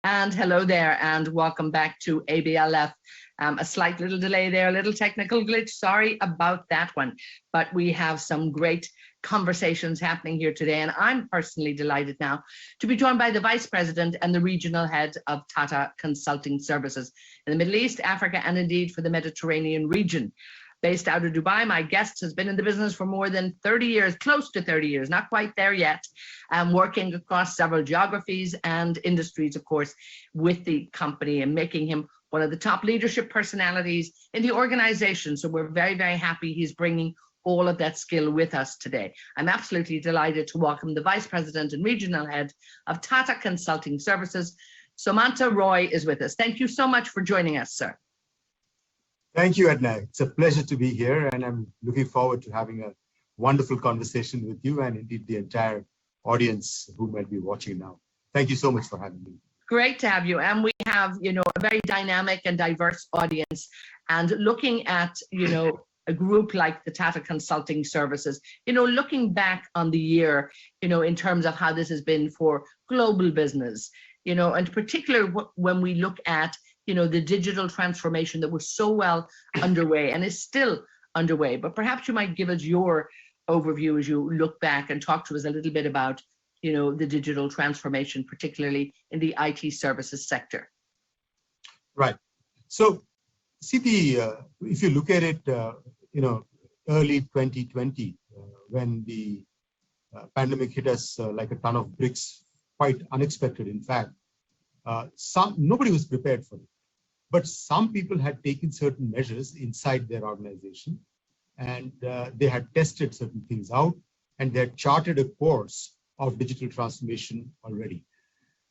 And hello there, and welcome back to ABLF. A slight little delay there, a little technical glitch. Sorry about that one. But we have some great conversations happening here today. And I'm personally delighted now to be joined by the Vice President and the Regional Head of Tata Consulting Services in the Middle East, Africa, and indeed for the Mediterranean region. Based out of Dubai, my guest has been in the business for more than 30 years, close to 30 years, not quite there yet, working across several geographies and industries, of course, with the company and making him one of the top leadership personalities in the organization. So we're very, very happy he's bringing all of that skill with us today. I'm absolutely delighted to welcome the Vice President and Regional Head of Tata Consulting Services. Sumanta Roy is with us. Thank you so much for joining us, sir. Thank you, Edna. It's a pleasure to be here, and I'm looking forward to having a wonderful conversation with you and indeed the entire audience who might be watching now. Thank you so much for having me. Great to have you. And we have, a very dynamic and diverse audience. And looking at, a group like the Tata Consulting Services, looking back on the year, in terms of how this has been for global business, and particularly when we look at the digital transformation that was so well underway and is still underway. But perhaps you might give us your overview as you look back and talk to us a little bit about, the digital transformation, particularly in the IT services sector. Right. So, see, if you look at it, early 2020, when the pandemic hit us like a ton of bricks, quite unexpected, in fact, nobody was prepared for it. But some people had taken certain measures inside their organization, and they had tested certain things out, and they had charted a course of digital transformation already.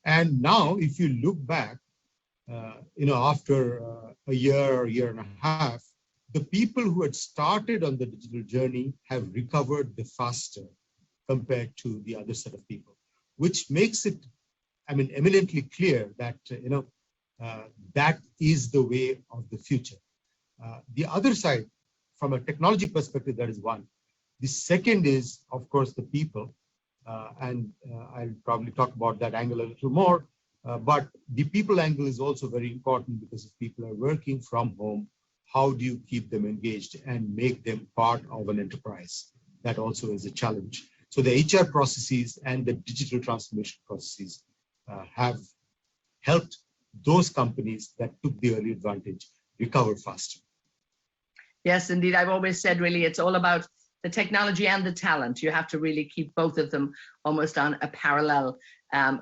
And now, if you look back, after a year and a half, the people who had started on the digital journey have recovered the faster compared to the other set of people, which makes it, eminently clear that, that is the way of the future. The other side, from a technology perspective, that is one. The second is, of course, the people. And I'll probably talk about that angle a little more. But the people angle is also very important, because if people are working from home, how do you keep them engaged and make them part of an enterprise? That also is a challenge. So the HR processes and the digital transformation processes have helped those companies that took the early advantage recover faster. Yes, indeed. I've always said, really, it's all about the technology and the talent. You have to really keep both of them almost on a parallel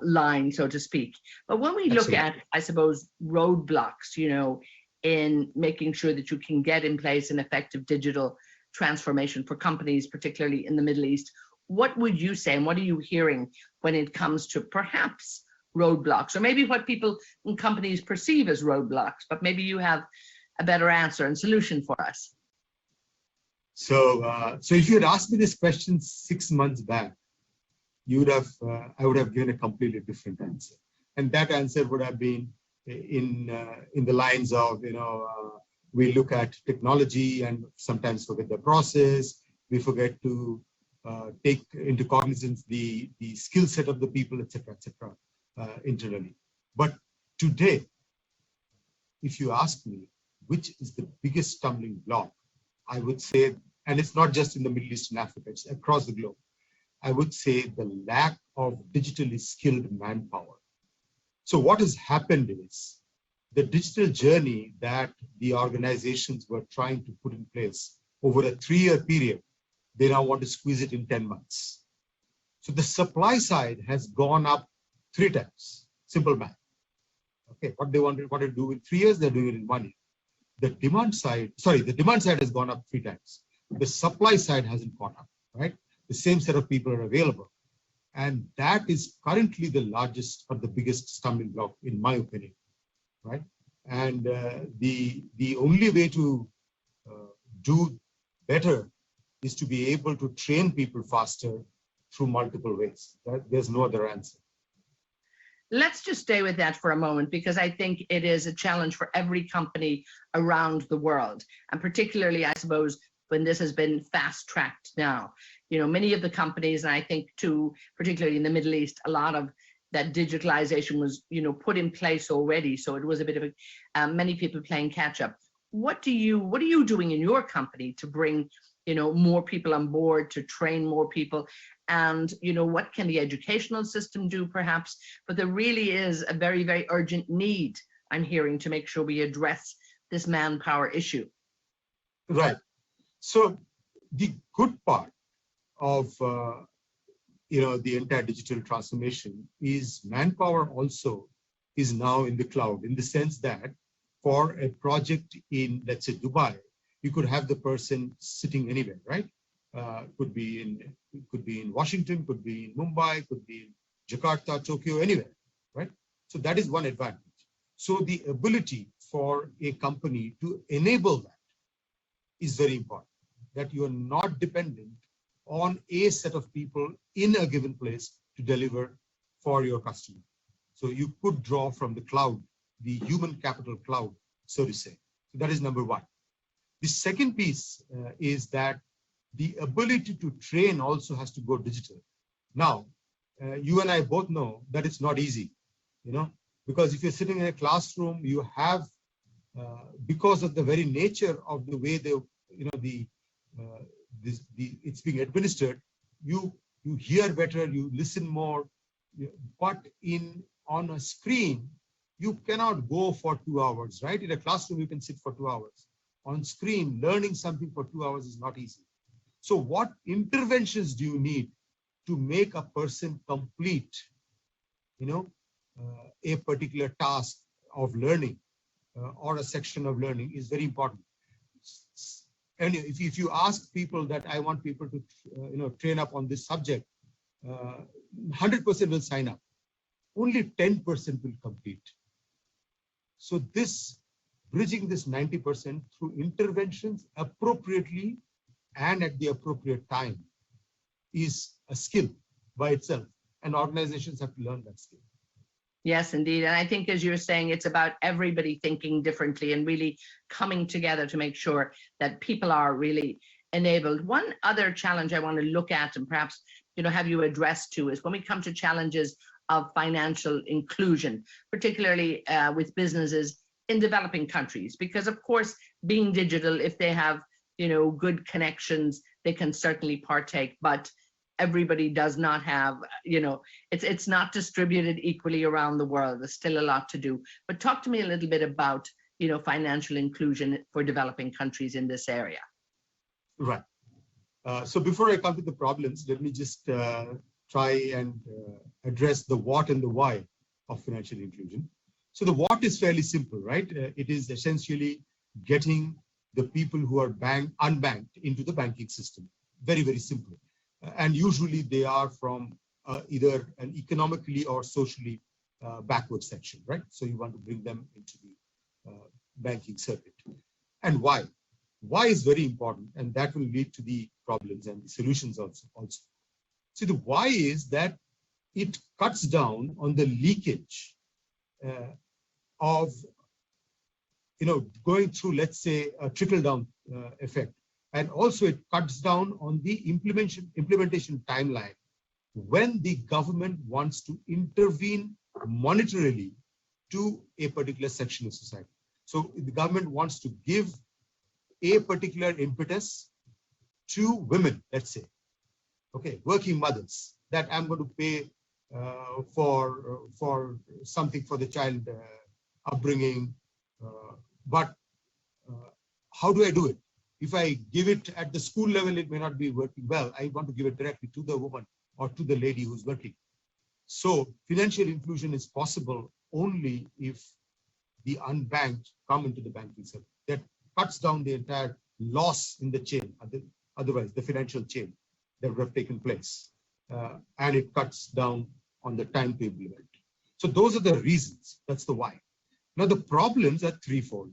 line, so to speak. But when we look at, I suppose, roadblocks, in making sure that you can get in place an effective digital transformation for companies, particularly in the Middle East, what would you say, and what are you hearing when it comes to perhaps roadblocks, or maybe what people and companies perceive as roadblocks, but maybe you have a better answer and solution for us? So if you had asked me this question 6 months back, I would have given a completely different answer, and that answer would have been in the lines of, we look at technology and sometimes forget the process. We forget to take into cognizance the skill set of the people, etc., internally. But today, if you ask me which is the biggest stumbling block, I would say, and it's not just in the Middle East and Africa, it's across the globe, I would say the lack of digitally skilled manpower. So what has happened is the digital journey that the organizations were trying to put in place over a 3-year period, they now want to squeeze it in 10 months. So the supply side has gone up 3 times, simple math. Okay, what they wanted to do in 3 years, they're doing it in 1 year. The demand side has gone up 3 times. The supply side hasn't gone up, right? The same set of people are available. And that is currently the largest or the biggest stumbling block, in my opinion, right? And the only way to do better is to be able to train people faster through multiple ways. There's no other answer. Let's just stay with that for a moment, because I think it is a challenge for every company around the world, and particularly, I suppose, when this has been fast-tracked now. Many of the companies, and I think too, particularly in the Middle East, a lot of that digitalization was, put in place already. So it was a bit of many people playing catch up. What are you doing in your company to bring, more people on board, to train more people? And, what can the educational system do perhaps? But there really is a very, very urgent need, I'm hearing, to make sure we address this manpower issue. Right. So the good part of the entire digital transformation is manpower also is now in the cloud, in the sense that for a project in, let's say, Dubai, you could have the person sitting anywhere, right? Could be in Washington, could be in Mumbai, could be in Jakarta, Tokyo, anywhere, right? So that is one advantage. So the ability for a company to enable that is very important, that you are not dependent on a set of people in a given place to deliver for your customer. So you could draw from the cloud, the human capital cloud, so to say. So that is number one. The second piece is that the ability to train also has to go digital. Now, you and I both know that it's not easy, because if you're sitting in a classroom, you have, because of the very nature of the way it's being administered, you hear better, you listen more, but on a screen, you cannot go for 2 hours, right? In a classroom, you can sit for 2 hours. On screen, learning something for 2 hours is not easy. So what interventions do you need to make a person complete, a particular task of learning or a section of learning is very important. And if you ask people that I want people to, train up on this subject, 100% will sign up. Only 10% will complete. So bridging this 90% through interventions appropriately and at the appropriate time is a skill by itself, and organizations have to learn that skill. Yes, indeed. And I think, as you're saying, it's about everybody thinking differently and really coming together to make sure that people are really enabled. One other challenge I want to look at and perhaps, have you addressed to is when we come to challenges of financial inclusion, particularly with businesses in developing countries, because of course, being digital, if they have, good connections, they can certainly partake, but everybody does not have, it's not distributed equally around the world. There's still a lot to do. But talk to me a little bit about, financial inclusion for developing countries in this area. Right. So before I come to the problems, let me just try and address the what and the why of financial inclusion. So the what is fairly simple, right? It is essentially getting the people who are unbanked into the banking system. Very, very simple. And usually they are from either an economically or socially backward section, right? So you want to bring them into the banking circuit. And why? Why is very important, and that will lead to the problems and the solutions also. So the why is that it cuts down on the leakage of going through, let's say, a trickle-down effect. And also it cuts down on the implementation timeline when the government wants to intervene monetarily to a particular section of society. So the government wants to give a particular impetus to women, let's say, working mothers, that I'm going to pay for something for the child upbringing, but how do I do it? If I give it at the school level, it may not be working well. I want to give it directly to the woman or to the lady who's working. So financial inclusion is possible only if the unbanked come into the banking sector. That cuts down the entire loss in the chain, otherwise the financial chain that would have taken place. And it cuts down on the time to implement. So those are the reasons. That's the why. Now the problems are threefold.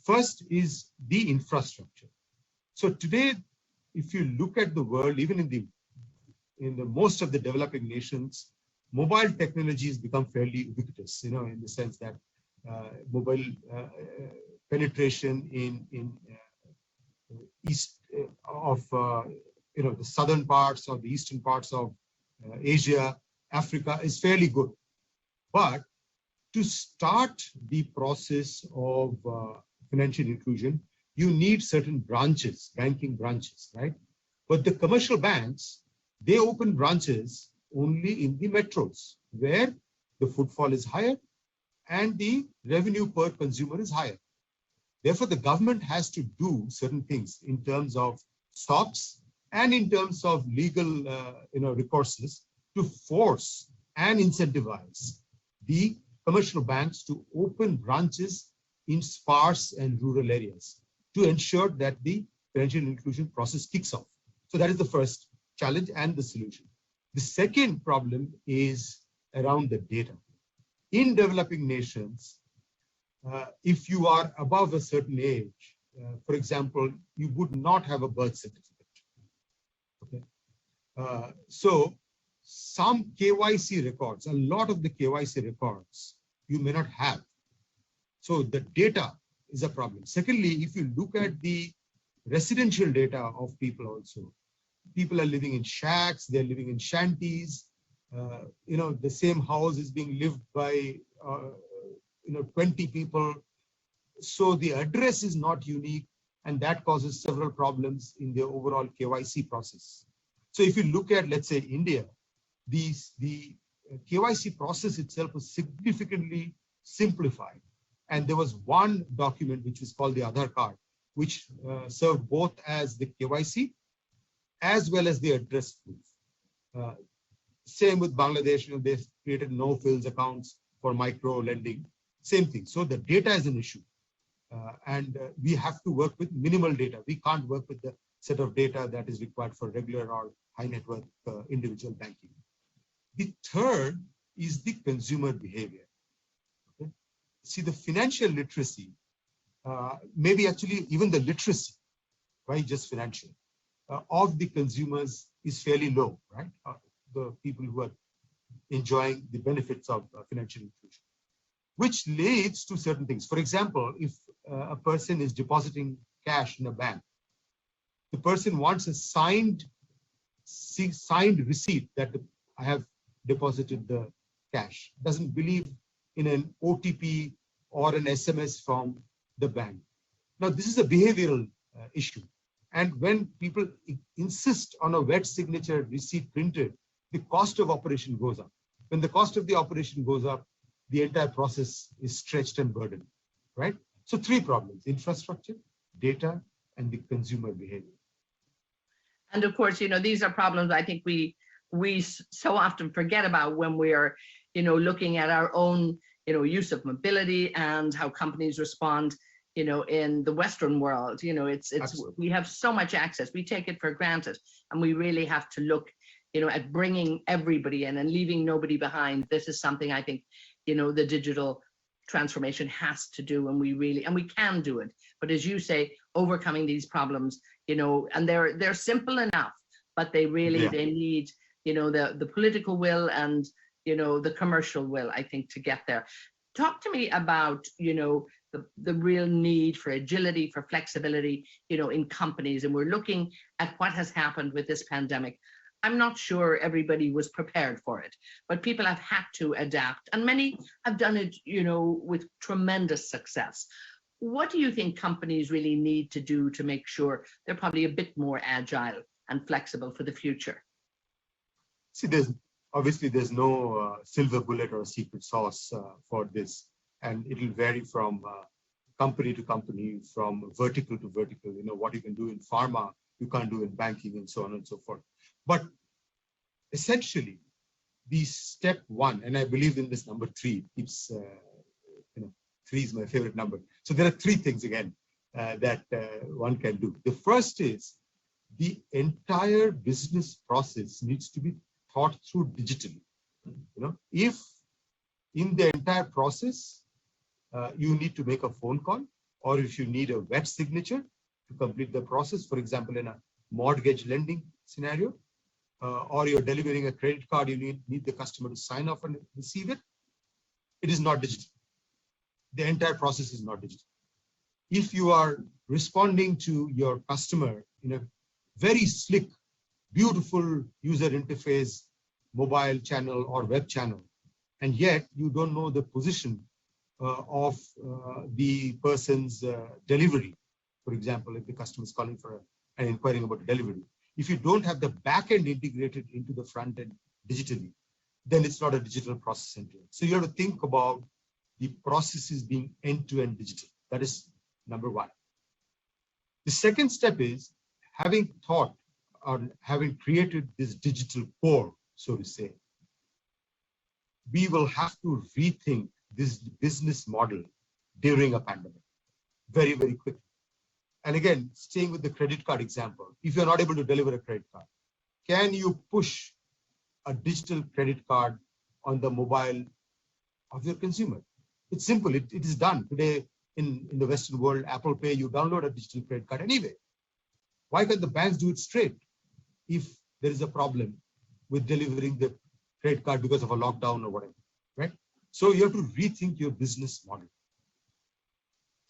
First is the infrastructure. So today, if you look at the world, even in the most of the developing nations, mobile technology has become fairly ubiquitous. In the sense that mobile penetration in east of the southern parts or the eastern parts of Asia Africa is fairly good. But to start the process of financial inclusion, you need certain branches, banking branches, right? But the commercial banks, they open branches only in the metros where the footfall is higher and the revenue per consumer is higher. Therefore, the government has to do certain things in terms of stocks and in terms of legal recourses to force and incentivize the commercial banks to open branches in sparse and rural areas to ensure that the financial inclusion process kicks off. So that is the first challenge and the solution. The second problem is around the data. In developing nations, if you are above a certain age, for example, you would not have a birth certificate. Okay. So some KYC records, a lot of the KYC records, you may not have. So the data is a problem. Secondly, if you look at the residential data of people also, people are living in shacks, they're living in shanties, the same house is being lived by 20 people. So the address is not unique, and that causes several problems in the overall KYC process. So if you look at, let's say, India, the KYC process itself was significantly simplified. And there was one document which was called the Aadhaar card, which served both as the KYC as well as the address proof. Same with Bangladesh, they created no-frills accounts for micro lending. Same thing. So the data is an issue. And we have to work with minimal data. We can't work with the set of data that is required for regular or high net worth individual banking. The third is the consumer behavior. Okay? See, the financial literacy, maybe actually even the literacy, right, just financial, of the consumers is fairly low, right? The people who are enjoying the benefits of financial inclusion, which leads to certain things. For example, if a person is depositing cash in a bank, the person wants a signed receipt that I have deposited the cash, doesn't believe in an OTP or an SMS from the bank. Now, this is a behavioral issue. And when people insist on a wet signature receipt printed, the cost of operation goes up. When the cost of the operation goes up, the entire process is stretched and burdened, right? So three problems: infrastructure, data, and the consumer behavior. And of course, these are problems I think we so often forget about when we are, looking at our own, use of mobility and how companies respond, in the Western world. We have so much access, we take it for granted, and we really have to look, at bringing everybody in and leaving nobody behind. This is something I think, the digital transformation has to do, and we can do it. But as you say, overcoming these problems, and they're simple enough, but they really, they need, the political will and, the commercial will, I think, to get there. Talk to me about, the real need for agility, for flexibility, in companies. And we're looking at what has happened with this pandemic. I'm not sure everybody was prepared for it, but people have had to adapt, and many have done it, with tremendous success. What do you think companies really need to do to make sure they're probably a bit more agile and flexible for the future? See, there's no silver bullet or secret sauce for this, and it will vary from company to company, from vertical to vertical. What you can do in pharma, you can't do in banking, and so on and so forth. But essentially, the step one, and I believe in this number 3, it's 3 is my favorite number. So there are 3 things again that one can do. The first is the entire business process needs to be thought through digitally. If in the entire process you need to make a phone call, or if you need a wet signature to complete the process, for example, in a mortgage lending scenario, or you're delivering a credit card, you need the customer to sign off and receive it. It is not digital. The entire process is not digital. If you are responding to your customer in a very slick, beautiful user interface, mobile channel or web channel, and yet you don't know the position of the person's delivery. For example, if the customer is calling for an inquiring about delivery, if you don't have the back end integrated into the front end digitally, then it's not a digital process end-to-end. So you have to think about the processes being end-to-end digital. That is number one. The second step is having thought on having created this digital core, so to say, we will have to rethink this business model during a pandemic very, very quickly. And again, staying with the credit card example, if you're not able to deliver a credit card, can you push a digital credit card on the mobile of your consumer? It's simple. It is done today in the Western world. Apple Pay, you download a digital credit card anyway. Why can't the banks do it straight if there is a problem with delivering the credit card because of a lockdown or whatever, right? So you have to rethink your business model.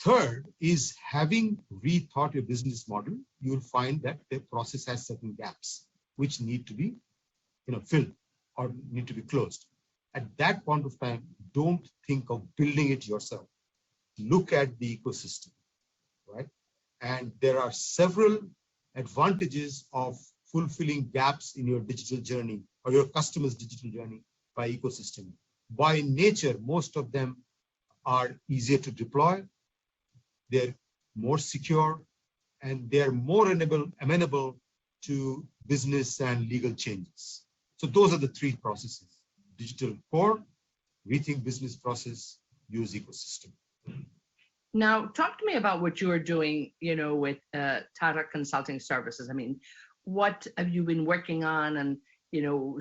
Third is having rethought your business model, you'll find that the process has certain gaps which need to be filled or need to be closed. At that point of time, don't think of building it yourself. Look at the ecosystem, right? And there are several advantages of fulfilling gaps in your digital journey or your customer's digital journey by ecosystem. By nature, most of them are easier to deploy, they're more secure, and they're more amenable to business and legal changes. So those are the three processes: digital core, rethink business process, use ecosystem. Now, talk to me about what you are doing, with Tata Consulting Services. I mean, what have you been working on, and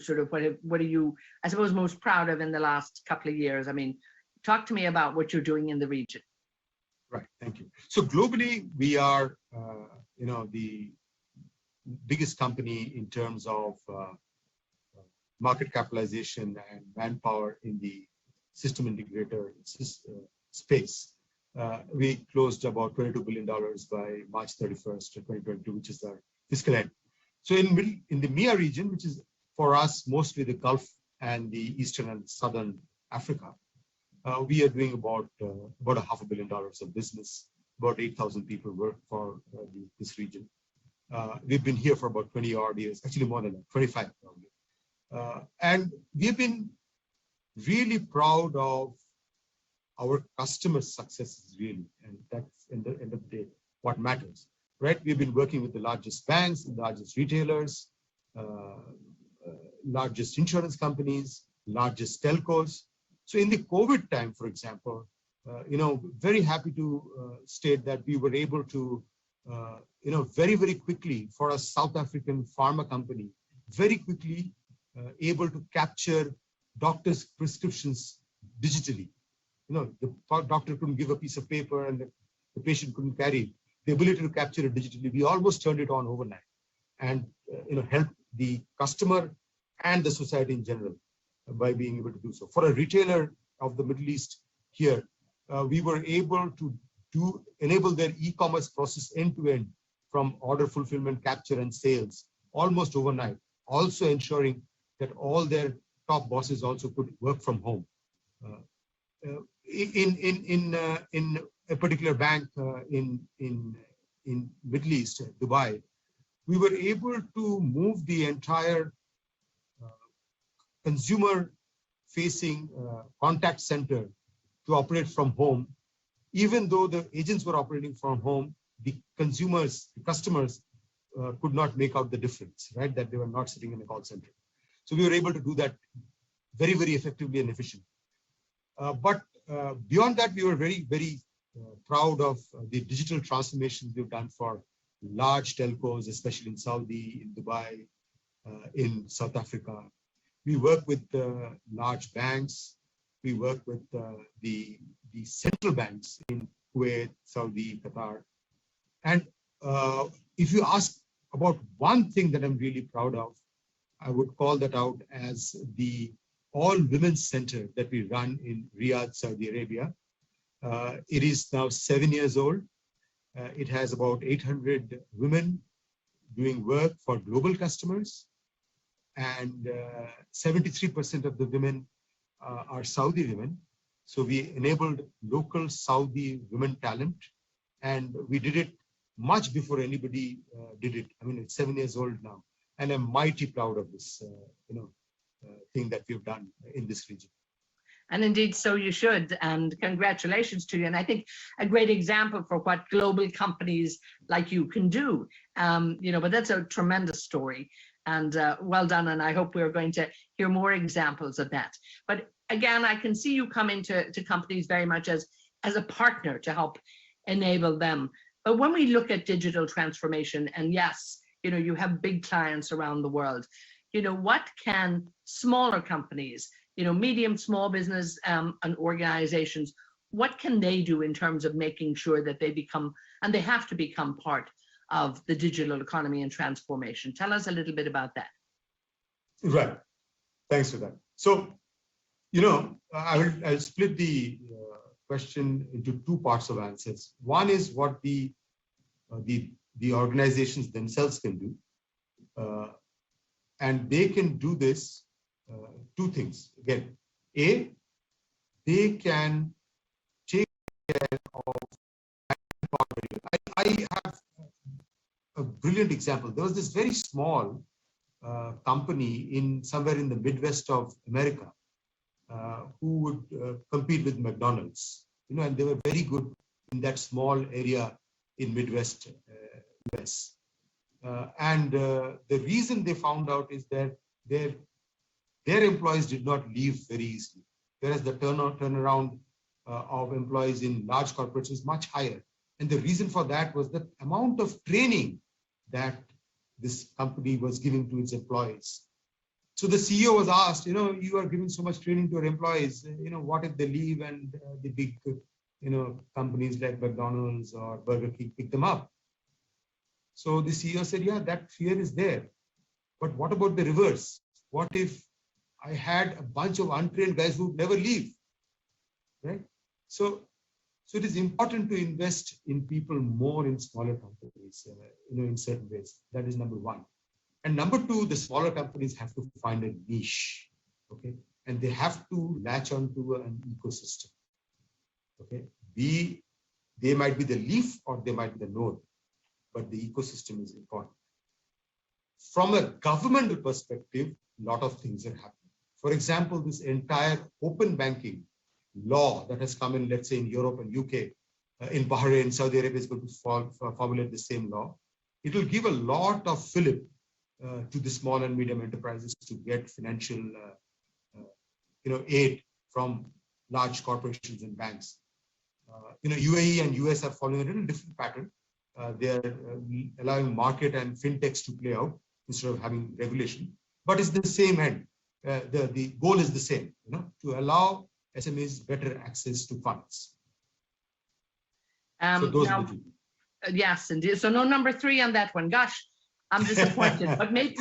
sort of what are you, I suppose, most proud of in the last couple of years? I mean, talk to me about what you're doing in the region. Right, thank you. So globally, we are, the biggest company in terms of market capitalization and manpower in the system integrator space. We closed about $22 billion by March 31st, 2022, which is our fiscal end. So in the MEA region, which is for us mostly the Gulf and the Eastern and Southern Africa, we are doing about $500 million of business. About 8,000 people work for this region. We've been here for about 20 odd years, actually more than that, 25 probably. And we've been really proud of our customer successes, really, and that's in the end of the day what matters, right? We've been working with the largest banks, the largest retailers, largest insurance companies, largest telcos. So in the COVID time, for example, very happy to state that we were able to, very, very quickly, for a South African pharma company, very quickly able to capture doctors' prescriptions digitally. The doctor couldn't give a piece of paper and the patient couldn't carry it. The ability to capture it digitally, we almost turned it on overnight and helped the customer and the society in general by being able to do so. For a retailer of the Middle East here, we were able to enable their e-commerce process end-to-end from order fulfillment, capture, and sales almost overnight, also ensuring that all their top bosses also could work from home. In a particular bank in Middle East, Dubai, we were able to move the entire consumer-facing contact center to operate from home. Even though the agents were operating from home, the customers could not make out the difference, right? That they were not sitting in a call center. So we were able to do that very, very effectively and efficiently. But beyond that, we were very, very proud of the digital transformations we've done for large telcos, especially in Saudi, in Dubai, in South Africa. We work with large banks. We work with the central banks in Kuwait, Saudi, Qatar. And if you ask about one thing that I'm really proud of, I would call that out as the all-women's center that we run in Riyadh, Saudi Arabia. It is now 7 years old. It has about 800 women doing work for global customers. and 73% of the women are Saudi women. So we enabled local Saudi women talent, and we did it much before anybody did it. I mean, it's 7 years old now, and I'm mighty proud of this, thing that we've done in this region. And indeed, so you should. And congratulations to you. And I think a great example for what global companies like you can do. But that's a tremendous story. And well done. And I hope we're going to hear more examples of that. But again, I can see you come into companies very much as a partner to help enable them. But when we look at digital transformation, and yes, you have big clients around the world, what can smaller companies, medium, small business and organizations, what can they do in terms of making sure that they become, and they have to become part of the digital economy and transformation? Tell us a little bit about that. Right. Thanks for that. So, I'll split the question into two parts of answers. One is what the organizations themselves can do. And they can do this, two things. Again, A, they can take care of. I have a brilliant example. There was this very small company somewhere in the Midwest of America who would compete with McDonald's, and they were very good in that small area in Midwest US. And the reason they found out is that their employees did not leave very easily, whereas the turnaround of employees in large corporates is much higher. And the reason for that was the amount of training that this company was giving to its employees. So the CEO was asked, you are giving so much training to your employees, what if they leave and the big, companies like McDonald's or Burger King pick them up? So the CEO said, yeah, that fear is there. But what about the reverse? What if I had a bunch of untrained guys who would never leave, right? So it is important to invest in people more in smaller companies, in certain ways. That is number one. And number two, the smaller companies have to find a niche, okay? And they have to latch onto an ecosystem, okay? They might be the leaf or they might be the node, but the ecosystem is important. From a governmental perspective, a lot of things are happening. For example, this entire open banking law that has come in, let's say in Europe and UK, in Bahrain, Saudi Arabia is going to formulate the same law. It will give a lot of fillip to the small and medium enterprises to get financial aid from large corporations and banks. UAE and US are following a little different pattern. They are allowing market and fintechs to play out instead of having regulation, but it's the same end. The goal is the same, to allow SMEs better access to funds. So those are the two. Yes, indeed. So no number three on that one. Gosh, I'm disappointed. But maybe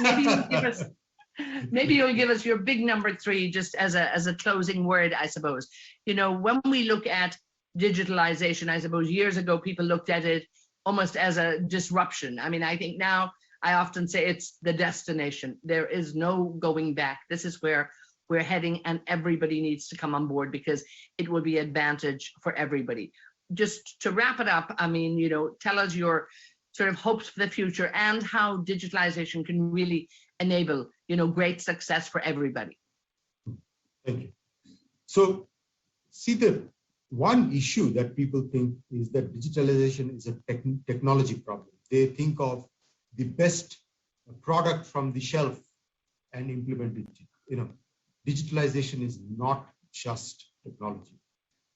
you'll give us, your big number three just as a closing word, I suppose. When we look at digitalization, I suppose years ago people looked at it almost as a disruption. I mean, I think now I often say it's the destination. There is no going back. This is where we're heading, and everybody needs to come on board because it will be advantage for everybody. Just to wrap it up, I mean, tell us your sort of hopes for the future and how digitalization can really enable, great success for everybody. Thank you. So, see, the one issue that people think is that digitalization is a technology problem. They think of the best product from the shelf and implement it. Digitalization is not just technology.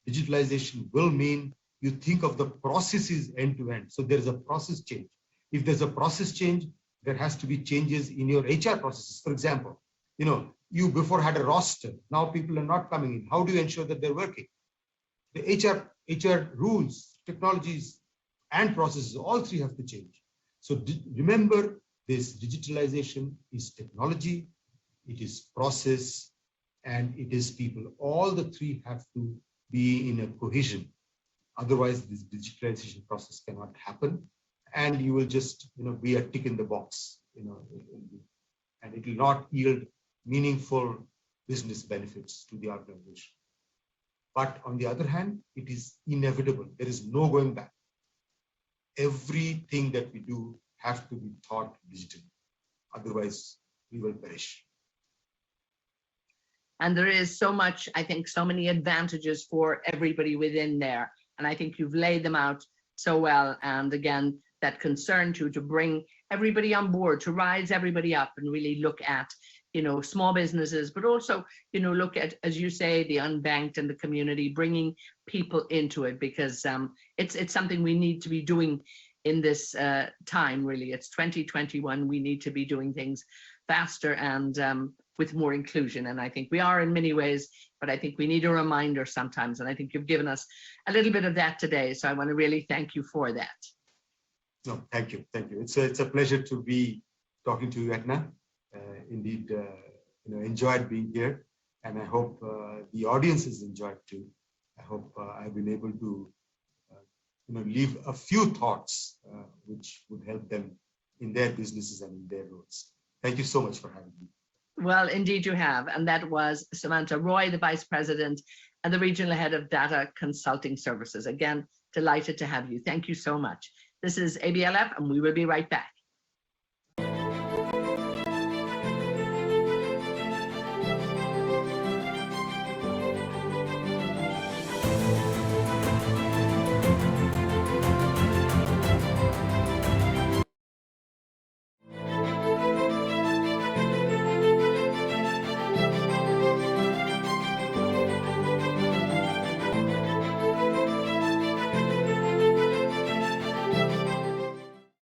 Digitalization will mean you think of the processes end to end. So there's a process change. If there's a process change, there has to be changes in your HR processes. For example, you before had a roster. Now people are not coming in. How do you ensure that they're working? The HR rules, technologies, and processes, all three have to change. So remember, this digitalization is technology, it is process, and it is people. All the three have to be in a cohesion. Otherwise, this digitalization process cannot happen, and you will just, be a tick in the box, and it will not yield meaningful business benefits to the organization. But on the other hand, it is inevitable. There is no going back. Everything that we do has to be taught digitally. Otherwise, we will perish. And there is so much, I think, so many advantages for everybody within there. And I think you've laid them out so well. And again, that concern to bring everybody on board, to rise everybody up and really look at, small businesses, but also, look at, as you say, the unbanked and the community, bringing people into it, because it's something we need to be doing in this time, really. It's 2021. We need to be doing things faster and with more inclusion. And I think we are in many ways, but I think we need a reminder sometimes. And I think you've given us a little bit of that today. So I want to really thank you for that. No, thank you. Thank you. It's a pleasure to be talking to you, Etna. Indeed, enjoyed being here. And I hope the audience has enjoyed too. I hope I've been able to leave a few thoughts which would help them in their businesses and in their roles. Thank you so much for having me. Well, indeed you have. And that was Sumanta Roy, the Vice President and the Regional Head of Tata Consulting Services. Again, delighted to have you. Thank you so much. This is ABLF, and we will be right back.